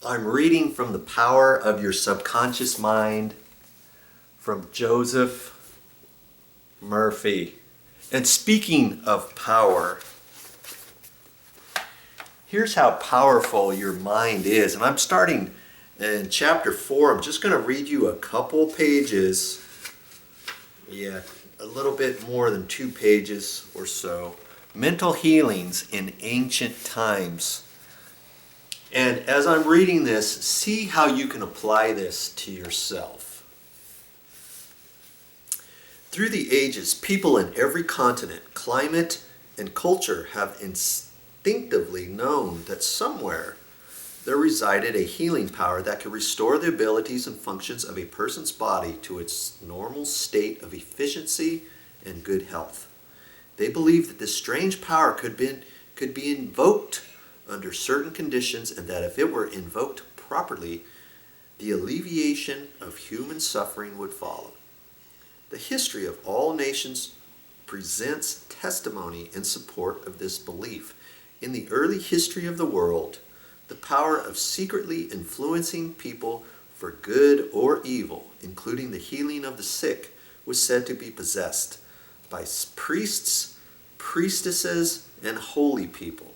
I'm reading from The Power of Your Subconscious Mind from Joseph Murphy. And speaking of power, here's how powerful your mind is. And I'm starting in chapter 4. I'm just going to read you a couple pages. Yeah, a little bit more than 2 pages or so. Mental healings in ancient times. And as I'm reading this, see how you can apply this to yourself. Through the ages, people in every continent, climate, and culture have instinctively known that somewhere there resided a healing power that could restore the abilities and functions of a person's body to its normal state of efficiency and good health. They believed that this strange power could be invoked under certain conditions, and that if it were invoked properly, the alleviation of human suffering would follow. The history of all nations presents testimony in support of this belief. In the early history of the world, the power of secretly influencing people for good or evil, including the healing of the sick, was said to be possessed by priests, priestesses, and holy people.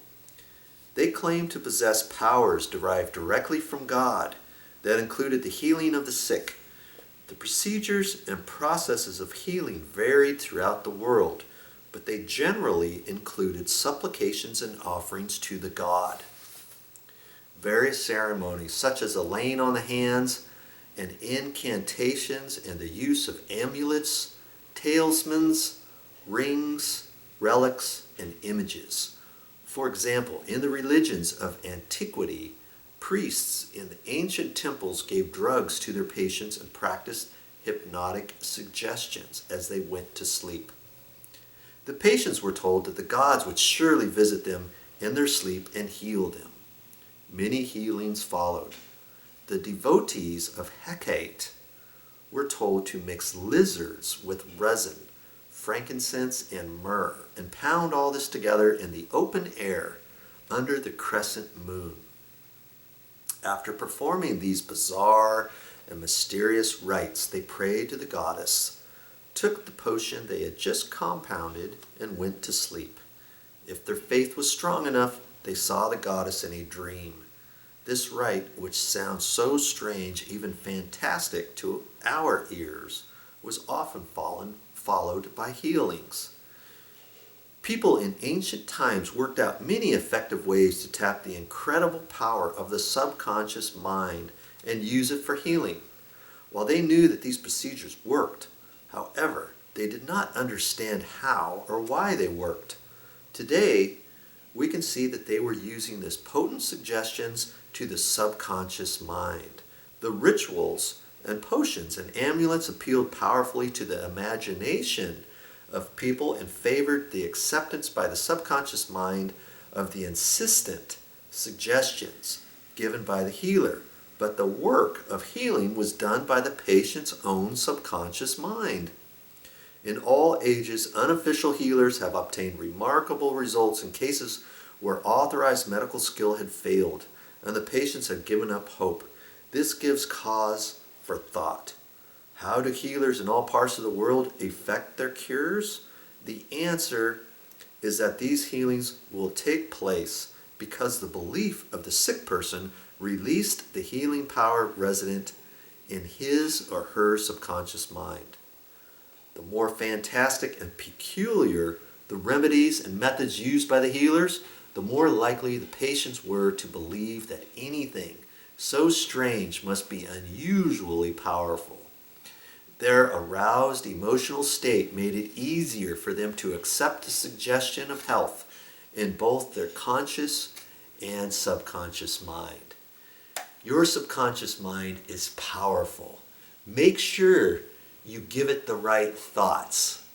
They claimed to possess powers derived directly from God that included the healing of the sick. The procedures and processes of healing varied throughout the world, but they generally included supplications and offerings to the god. Various ceremonies, such as the laying on the hands and incantations and the use of amulets, talismans, rings, relics, and images. For example, in the religions of antiquity, priests in the ancient temples gave drugs to their patients and practiced hypnotic suggestions as they went to sleep. The patients were told that the gods would surely visit them in their sleep and heal them. Many healings followed. The devotees of Hecate were told to mix lizards with resin, frankincense, and myrrh, and pound all this together in the open air under the crescent moon. After performing these bizarre and mysterious rites, they prayed to the goddess, took the potion they had just compounded, and went to sleep. If their faith was strong enough, they saw the goddess in a dream. This rite, which sounds so strange, even fantastic to our ears, was often followed by healings. People in ancient times worked out many effective ways to tap the incredible power of the subconscious mind and use it for healing. While they knew that these procedures worked, however, they did not understand how or why they worked. Today, we can see that they were using these potent suggestions to the subconscious mind. The rituals and potions and amulets appealed powerfully to the imagination of people and favored the acceptance by the subconscious mind of the insistent suggestions given by the healer. But the work of healing was done by the patient's own subconscious mind. In all ages, unofficial healers have obtained remarkable results in cases where authorized medical skill had failed and the patients had given up hope. This gives cause for thought. How do healers in all parts of the world effect their cures? The answer is that these healings will take place because the belief of the sick person released the healing power resident in his or her subconscious mind. The more fantastic and peculiar the remedies and methods used by the healers, the more likely the patients were to believe that anything so strange must be unusually powerful. Their aroused emotional state made it easier for them to accept the suggestion of health in both their conscious and subconscious mind. Your subconscious mind is powerful. Make sure you give it the right thoughts.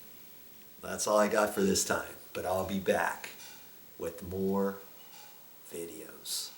That's all I got for this time, but I'll be back with more videos.